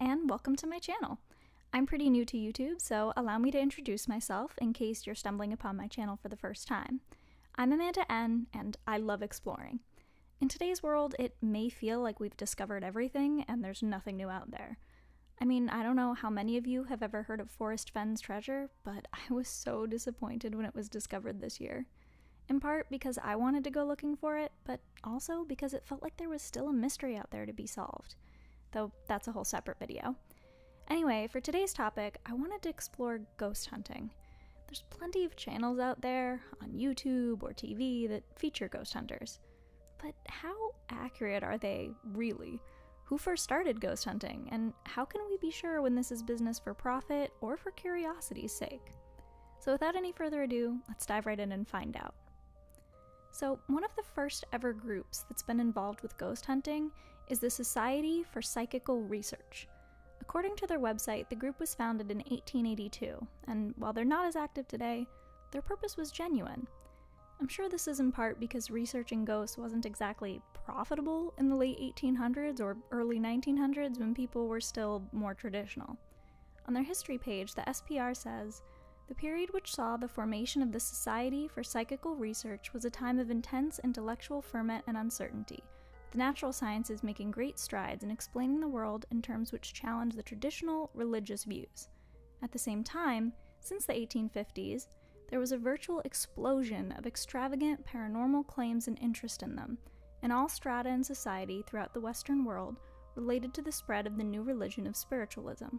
and welcome to my channel. I'm pretty new to YouTube, so allow me to introduce myself in case you're stumbling upon my channel for the first time. I'm Amanda N, and I love exploring. In today's world, it may feel like we've discovered everything and there's nothing new out there. I mean, I don't know how many of you have ever heard of Forrest Fenn's treasure, but I was so disappointed when it was discovered this year. In part because I wanted to go looking for it, but also because it felt like there was still a mystery out there to be solved. Though that's a whole separate video. Anyway, for today's topic, I wanted to explore ghost hunting. There's plenty of channels out there, on YouTube or TV, that feature ghost hunters. But how accurate are they, really? Who first started ghost hunting, and how can we be sure when this is business for profit or for curiosity's sake? So without any further ado, let's dive right in and find out. So, one of the first ever groups that's been involved with ghost hunting is the Society for Psychical Research. According to their website, the group was founded in 1882, and while they're not as active today, their purpose was genuine. I'm sure this is in part because researching ghosts wasn't exactly profitable in the late 1800s or early 1900s when people were still more traditional. On their history page, the SPR says, "The period which saw the formation of the Society for Psychical Research was a time of intense intellectual ferment and uncertainty, with the natural sciences making great strides in explaining the world in terms which challenge the traditional religious views. At the same time, since the 1850s, there was a virtual explosion of extravagant paranormal claims and interest in them, in all strata in society throughout the Western world related to the spread of the new religion of spiritualism.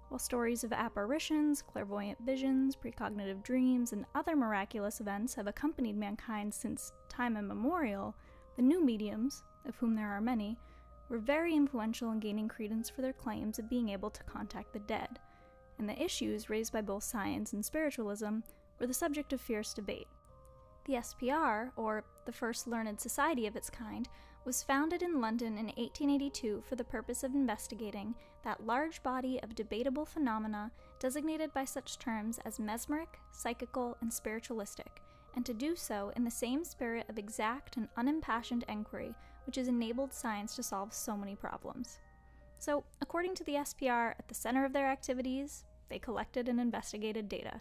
While stories of apparitions, clairvoyant visions, precognitive dreams, and other miraculous events have accompanied mankind since time immemorial, the new mediums, of whom there are many, were very influential in gaining credence for their claims of being able to contact the dead, and the issues raised by both science and spiritualism were the subject of fierce debate. The SPR, or the first learned society of its kind, was founded in London in 1882 for the purpose of investigating that large body of debatable phenomena designated by such terms as mesmeric, psychical, and spiritualistic, and to do so in the same spirit of exact and unimpassioned enquiry which has enabled science to solve so many problems. So, according to the SPR, at the center of their activities, they collected and investigated data.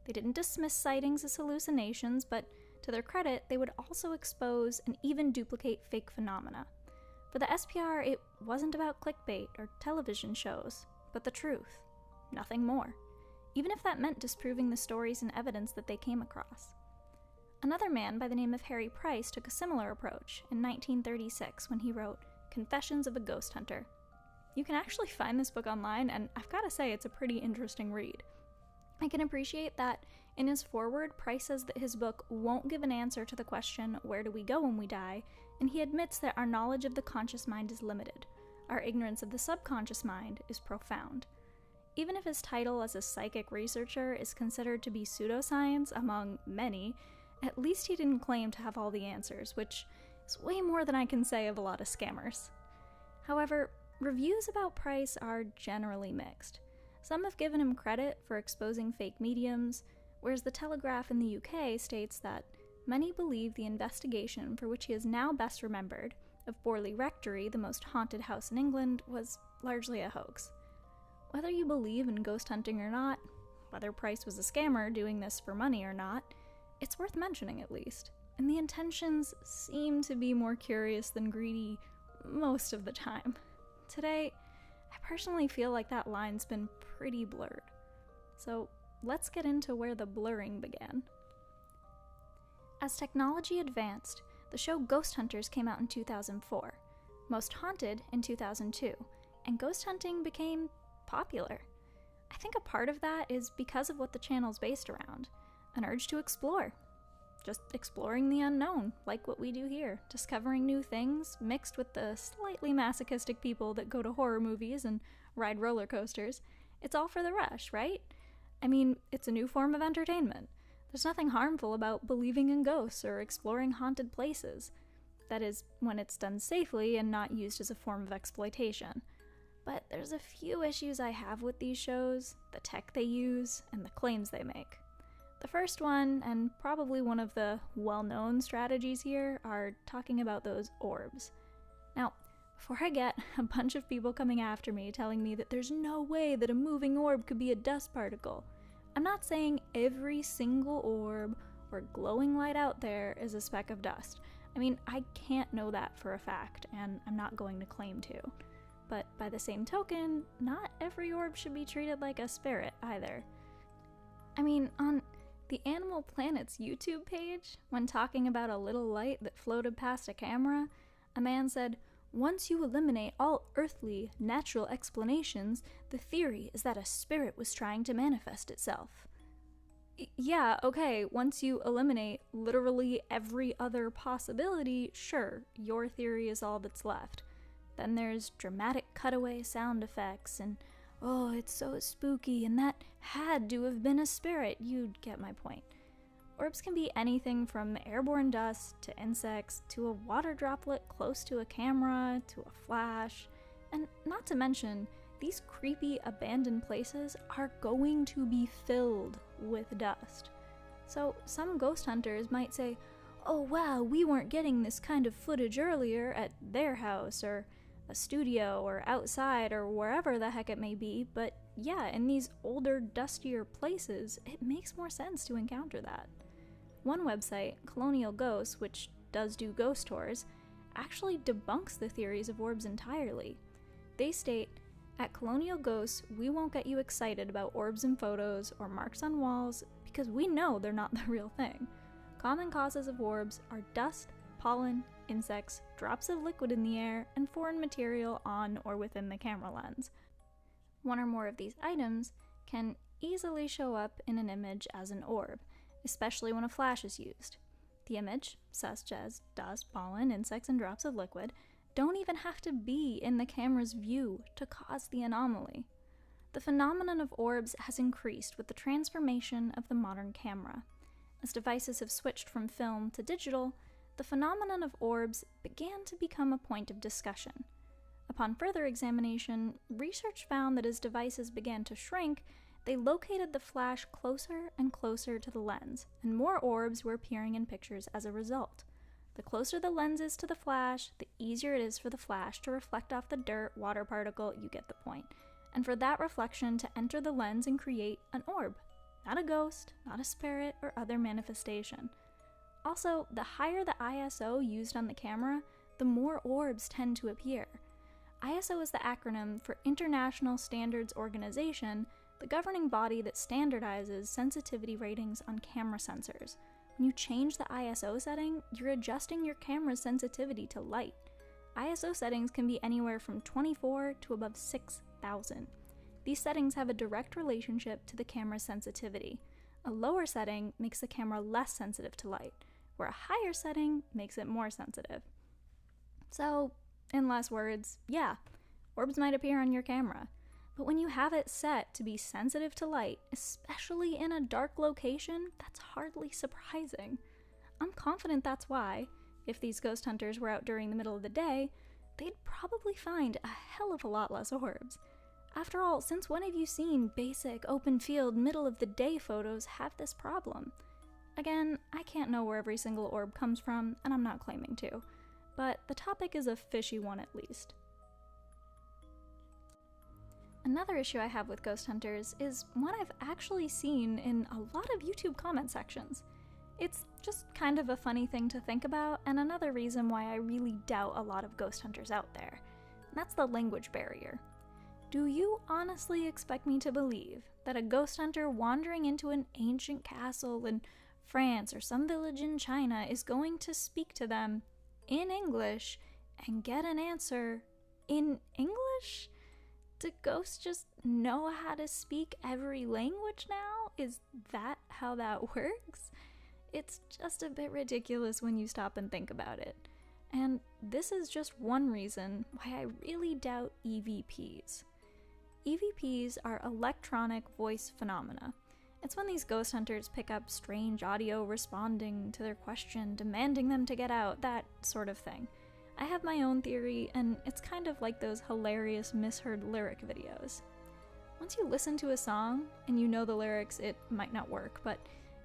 They didn't dismiss sightings as hallucinations, but to their credit, they would also expose and even duplicate fake phenomena. For the SPR, it wasn't about clickbait or television shows, but the truth. Nothing more. Even if that meant disproving the stories and evidence that they came across. Another man by the name of Harry Price took a similar approach in 1936 when he wrote Confessions of a Ghost Hunter. You can actually find this book online, and I've got to say it's a pretty interesting read. I can appreciate that in his foreword, Price says that his book won't give an answer to the question, where do we go when we die, and he admits that our knowledge of the conscious mind is limited. Our ignorance of the subconscious mind is profound. Even if his title as a psychic researcher is considered to be pseudoscience among many, at least he didn't claim to have all the answers, which is way more than I can say of a lot of scammers. However, reviews about Price are generally mixed. Some have given him credit for exposing fake mediums, whereas the Telegraph in the UK states that many believe the investigation for which he is now best remembered, of Borley Rectory, the most haunted house in England, was largely a hoax. Whether you believe in ghost hunting or not, whether Price was a scammer doing this for money or not, it's worth mentioning at least, and the intentions seem to be more curious than greedy most of the time. Today, I personally feel like that line's been pretty blurred. So let's get into where the blurring began. As technology advanced, the show Ghost Hunters came out in 2004, Most Haunted in 2002, and ghost hunting became popular. I think a part of that is because of what the channel's based around, an urge to explore. Just exploring the unknown, like what we do here, discovering new things, mixed with the slightly masochistic people that go to horror movies and ride roller coasters. It's all for the rush, right? I mean, it's a new form of entertainment. There's nothing harmful about believing in ghosts or exploring haunted places. That is, when it's done safely and not used as a form of exploitation. But there's a few issues I have with these shows, the tech they use, and the claims they make. The first one, and probably one of the well-known strategies here, are talking about those orbs. Now, before I get a bunch of people coming after me telling me that there's no way that a moving orb could be a dust particle, I'm not saying every single orb or glowing light out there is a speck of dust. I mean, I can't know that for a fact, and I'm not going to claim to. But by the same token, not every orb should be treated like a spirit either. I mean, on the Animal Planet's YouTube page, when talking about a little light that floated past a camera, a man said, "Once you eliminate all earthly, natural explanations, the theory is that a spirit was trying to manifest itself." Yeah, okay, once you eliminate literally every other possibility, sure, your theory is all that's left. Then there's dramatic cutaway sound effects and, oh, it's so spooky and that had to have been a spirit. You'd get my point. Orbs can be anything from airborne dust to insects to a water droplet close to a camera to a flash. And not to mention, these creepy abandoned places are going to be filled with dust. So some ghost hunters might say, "Oh wow, we weren't getting this kind of footage earlier at their house or a studio or outside or wherever the heck it may be," but yeah, in these older, dustier places, it makes more sense to encounter that. One website, Colonial Ghosts, which does do ghost tours, actually debunks the theories of orbs entirely. They state, "At Colonial Ghosts, we won't get you excited about orbs in photos or marks on walls because we know they're not the real thing. Common causes of orbs are dust, pollen, insects, drops of liquid in the air, and foreign material on or within the camera lens. One or more of these items can easily show up in an image as an orb, especially when a flash is used. The image, such as dust, pollen, insects, and drops of liquid, don't even have to be in the camera's view to cause the anomaly. The phenomenon of orbs has increased with the transformation of the modern camera. As devices have switched from film to digital, the phenomenon of orbs began to become a point of discussion. Upon further examination, research found that as devices began to shrink, they located the flash closer and closer to the lens, and more orbs were appearing in pictures as a result. The closer the lens is to the flash, the easier it is for the flash to reflect off the dirt, water particle, you get the point, and for that reflection to enter the lens and create an orb. Not a ghost, not a spirit, or other manifestation. Also, the higher the ISO used on the camera, the more orbs tend to appear. ISO is the acronym for International Standards Organization, the governing body that standardizes sensitivity ratings on camera sensors. When you change the ISO setting, you're adjusting your camera's sensitivity to light. ISO settings can be anywhere from 24 to above 6,000. These settings have a direct relationship to the camera's sensitivity. A lower setting makes the camera less sensitive to light, where a higher setting makes it more sensitive. So, in less words, yeah, orbs might appear on your camera, but when you have it set to be sensitive to light, especially in a dark location, that's hardly surprising. I'm confident that's why, if these ghost hunters were out during the middle of the day, they'd probably find a hell of a lot less orbs. After all, since when have you seen basic, open field, middle of the day photos have this problem? Again, I can't know where every single orb comes from, and I'm not claiming to, but the topic is a fishy one at least. Another issue I have with ghost hunters is one I've actually seen in a lot of YouTube comment sections. It's just kind of a funny thing to think about, and another reason why I really doubt a lot of ghost hunters out there. And that's the language barrier. Do you honestly expect me to believe that a ghost hunter wandering into an ancient castle in France or some village in China is going to speak to them in English and get an answer in English? Do ghosts just know how to speak every language now? Is that how that works? It's just a bit ridiculous when you stop and think about it. And this is just one reason why I really doubt EVPs. EVPs are electronic voice phenomena. It's when these ghost hunters pick up strange audio responding to their question, demanding them to get out, that sort of thing. I have my own theory, and it's kind of like those hilarious misheard lyric videos. Once you listen to a song, and you know the lyrics, it might not work, but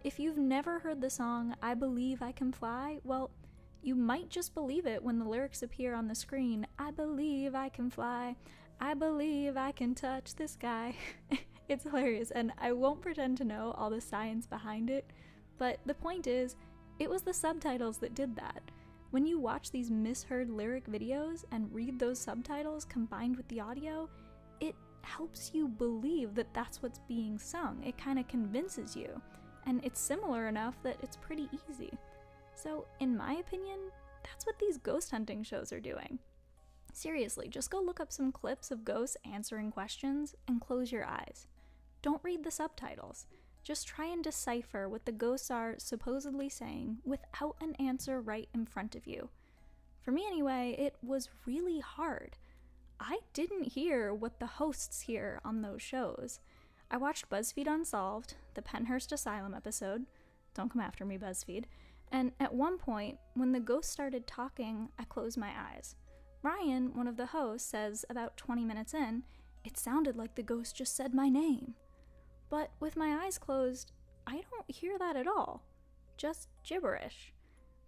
if you've never heard the song I Believe I Can Fly, well, You might just believe it when the lyrics appear on the screen. I believe I can fly. I believe I can touch the sky. It's hilarious, and I won't pretend to know all the science behind it, but the point is, it was the subtitles that did that. When you watch these misheard lyric videos and read those subtitles combined with the audio, it helps you believe that that's what's being sung. It kind of convinces you, and it's similar enough that it's pretty easy. So, in my opinion, that's what these ghost hunting shows are doing. Seriously, just go look up some clips of ghosts answering questions and close your eyes. Don't read the subtitles. Just try and decipher what the ghosts are supposedly saying without an answer right in front of you. For me anyway, it was really hard. I didn't hear what the hosts hear on those shows. I watched BuzzFeed Unsolved, the Penhurst Asylum episode. Don't come after me, BuzzFeed. And at one point, when the ghost started talking, I closed my eyes. Ryan, one of the hosts, says about 20 minutes in, it sounded like the ghost just said my name. But with my eyes closed, I don't hear that at all. Just gibberish.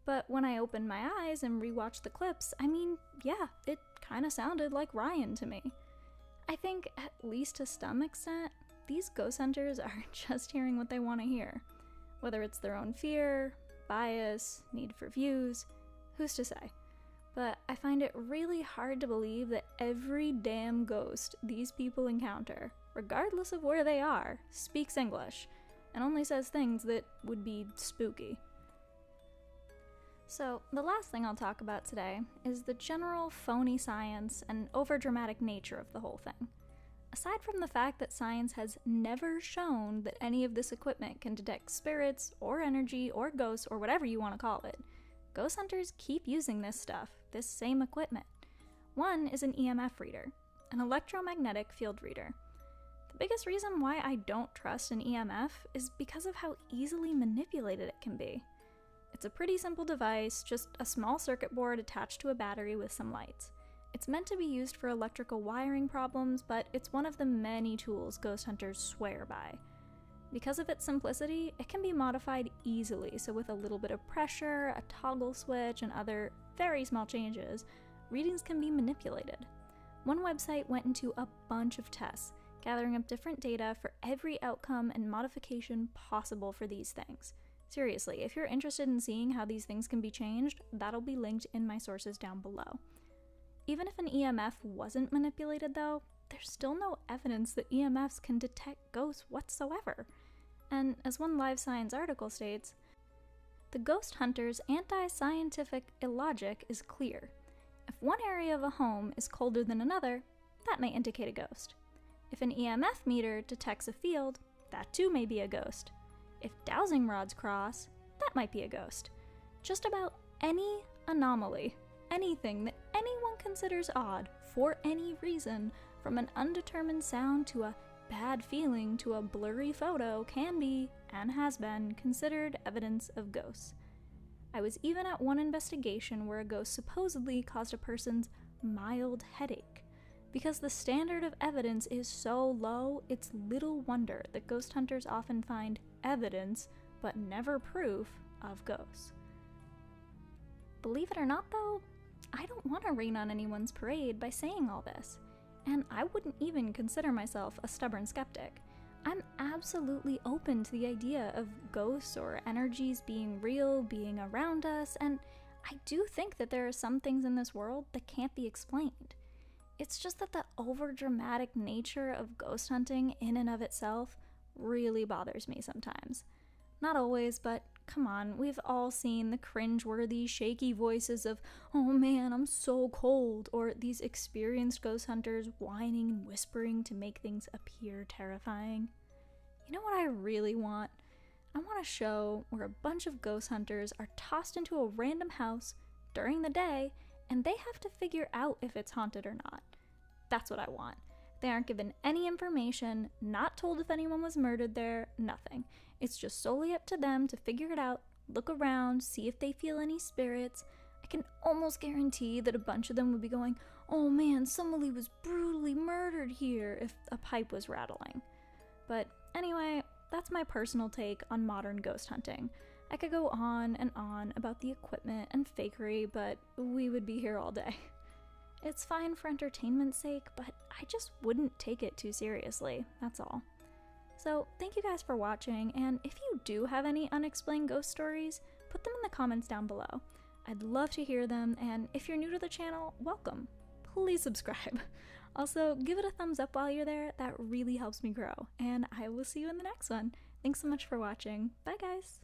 But when I opened my eyes and rewatched the clips, I mean, yeah, it kind of sounded like Ryan to me. I think, at least to some extent, these ghost hunters are just hearing what they want to hear. Whether it's their own fear, bias, need for views, who's to say? But I find it really hard to believe that every damn ghost these people encounter, regardless of where they are, speaks English, and only says things that would be spooky. So, the last thing I'll talk about today is the general phony science and overdramatic nature of the whole thing. Aside from the fact that science has never shown that any of this equipment can detect spirits, or energy, or ghosts, or whatever you want to call it, ghost hunters keep using this stuff, this same equipment. One is an EMF reader, an electromagnetic field reader. The biggest reason why I don't trust an EMF is because of how easily manipulated it can be. It's a pretty simple device, just a small circuit board attached to a battery with some lights. It's meant to be used for electrical wiring problems, but it's one of the many tools ghost hunters swear by. Because of its simplicity, it can be modified easily, so with a little bit of pressure, a toggle switch, and other very small changes, readings can be manipulated. One website went into a bunch of tests, gathering up different data for every outcome and modification possible for these things. Seriously, if you're interested in seeing how these things can be changed, that'll be linked in my sources down below. Even if an EMF wasn't manipulated though, there's still no evidence that EMFs can detect ghosts whatsoever. And as one Live Science article states, the ghost hunter's anti-scientific illogic is clear. If one area of a home is colder than another, that may indicate a ghost. If an EMF meter detects a field, that too may be a ghost. If dowsing rods cross, that might be a ghost. Just about any anomaly, anything that anyone considers odd for any reason, from an undetermined sound to a bad feeling to a blurry photo, can be, and has been, considered evidence of ghosts. I was even at one investigation where a ghost supposedly caused a person's mild headache. Because the standard of evidence is so low, it's little wonder that ghost hunters often find evidence, but never proof, of ghosts. Believe it or not though, I don't want to rain on anyone's parade by saying all this, and I wouldn't even consider myself a stubborn skeptic. I'm absolutely open to the idea of ghosts or energies being real, being around us, and I do think that there are some things in this world that can't be explained. It's just that the overdramatic nature of ghost hunting in and of itself really bothers me sometimes. Not always, but come on, we've all seen the cringeworthy, shaky voices of, "Oh man, I'm so cold," or these experienced ghost hunters whining and whispering to make things appear terrifying. You know what I really want? I want a show where a bunch of ghost hunters are tossed into a random house during the day, and they have to figure out if it's haunted or not. That's what I want. They aren't given any information, not told if anyone was murdered there, nothing. It's just solely up to them to figure it out, look around, see if they feel any spirits. I can almost guarantee that a bunch of them would be going, "Oh man, somebody was brutally murdered here," if a pipe was rattling. But anyway, that's my personal take on modern ghost hunting. I could go on and on about the equipment and fakery, but we would be here all day. It's fine for entertainment's sake, but I just wouldn't take it too seriously, that's all. So thank you guys for watching, and if you do have any unexplained ghost stories, put them in the comments down below. I'd love to hear them, and if you're new to the channel, welcome. Please subscribe. Also, give it a thumbs up while you're there, that really helps me grow, and I will see you in the next one. Thanks so much for watching. Bye guys!